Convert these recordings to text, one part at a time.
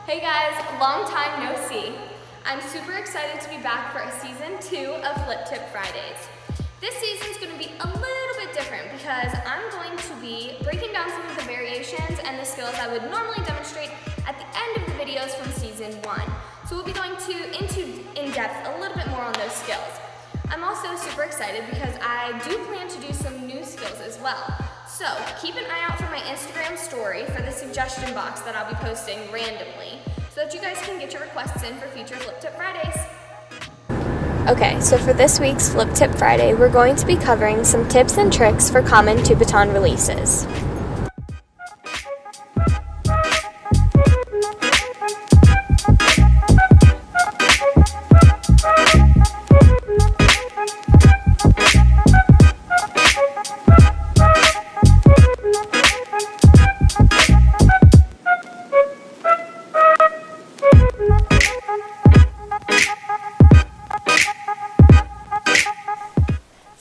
Hey guys, long time no see. I'm super excited to be back for season 2 of Flip Tip Fridays. This season's going to be a little bit different because I'm going to be breaking down some of the variations and the skills I would normally demonstrate at the end of the videos from season 1. So we'll be going in depth a little bit more on those skills. I'm also super excited because I do plan to do some new skills as well. So keep an eye out for my Instagram story for the suggestion box that I'll be posting randomly so that you guys can get your requests in for future Flip Tip Fridays. Okay, so for this week's Flip Tip Friday, we're going to be covering some tips and tricks for common two baton releases.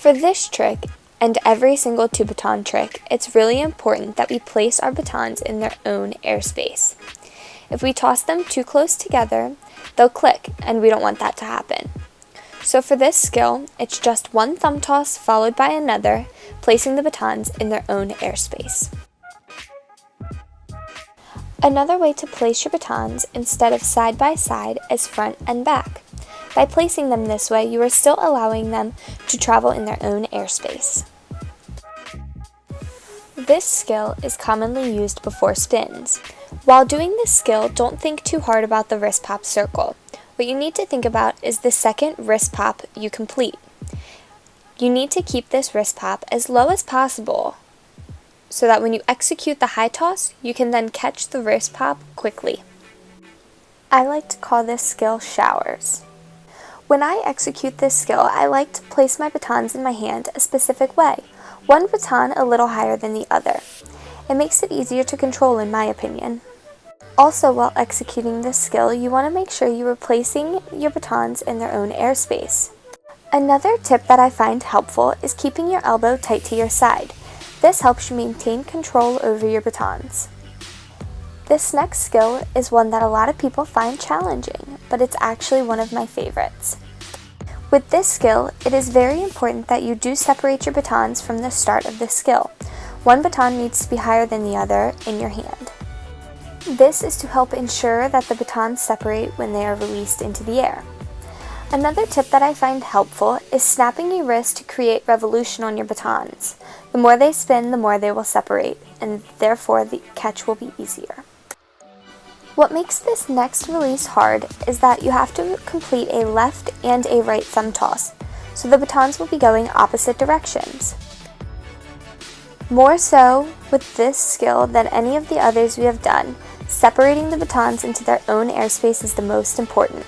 For this trick, and every single two baton trick, it's really important that we place our batons in their own airspace. If we toss them too close together, they'll click, and we don't want that to happen. So for this skill, it's just one thumb toss followed by another, placing the batons in their own airspace. Another way to place your batons instead of side by side is front and back. By placing them this way, you are still allowing them to travel in their own airspace. This skill is commonly used before spins. While doing this skill, don't think too hard about the wrist pop circle. What you need to think about is the second wrist pop you complete. You need to keep this wrist pop as low as possible so that when you execute the high toss, you can then catch the wrist pop quickly. I like to call this skill showers. When I execute this skill, I like to place my batons in my hand a specific way, one baton a little higher than the other. It makes it easier to control in my opinion. Also, while executing this skill, you want to make sure you are placing your batons in their own airspace. Another tip that I find helpful is keeping your elbow tight to your side. This helps you maintain control over your batons. This next skill is one that a lot of people find challenging, but it's actually one of my favorites. With this skill, it is very important that you do separate your batons from the start of the skill. One baton needs to be higher than the other in your hand. This is to help ensure that the batons separate when they are released into the air. Another tip that I find helpful is snapping your wrist to create revolution on your batons. The more they spin, the more they will separate, and therefore the catch will be easier. What makes this next release hard is that you have to complete a left and a right thumb toss, so the batons will be going opposite directions. More so with this skill than any of the others we have done, separating the batons into their own airspace is the most important.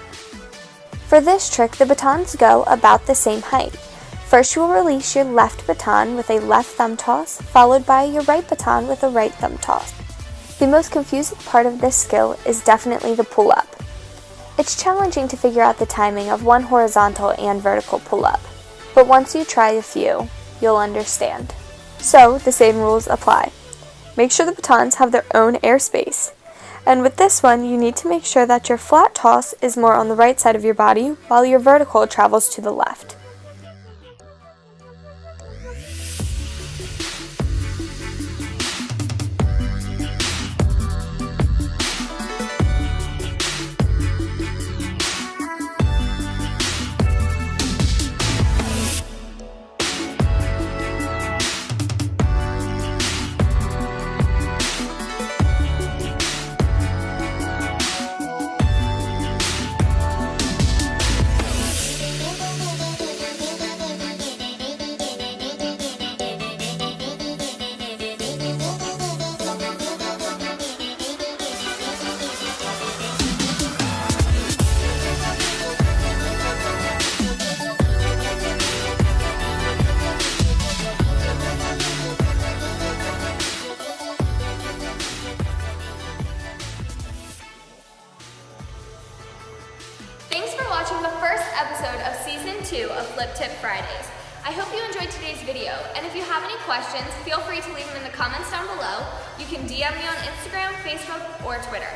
For this trick, the batons go about the same height. First you will release your left baton with a left thumb toss, followed by your right baton with a right thumb toss. The most confusing part of this skill is definitely the pull-up. It's challenging to figure out the timing of one horizontal and vertical pull-up, but once you try a few, you'll understand. So, the same rules apply. Make sure the batons have their own airspace. And with this one, you need to make sure that your flat toss is more on the right side of your body, while your vertical travels to the left. Watching the first episode of Season 2 of Flip Tip Fridays. I hope you enjoyed today's video, and if you have any questions, feel free to leave them in the comments down below. You can DM me on Instagram, Facebook, or Twitter.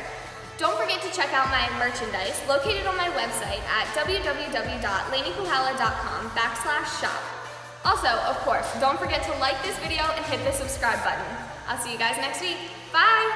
Don't forget to check out my merchandise located on my website at www.laneypuhala.com/shop. Also, of course, don't forget to like this video and hit the subscribe button. I'll see you guys next week. Bye!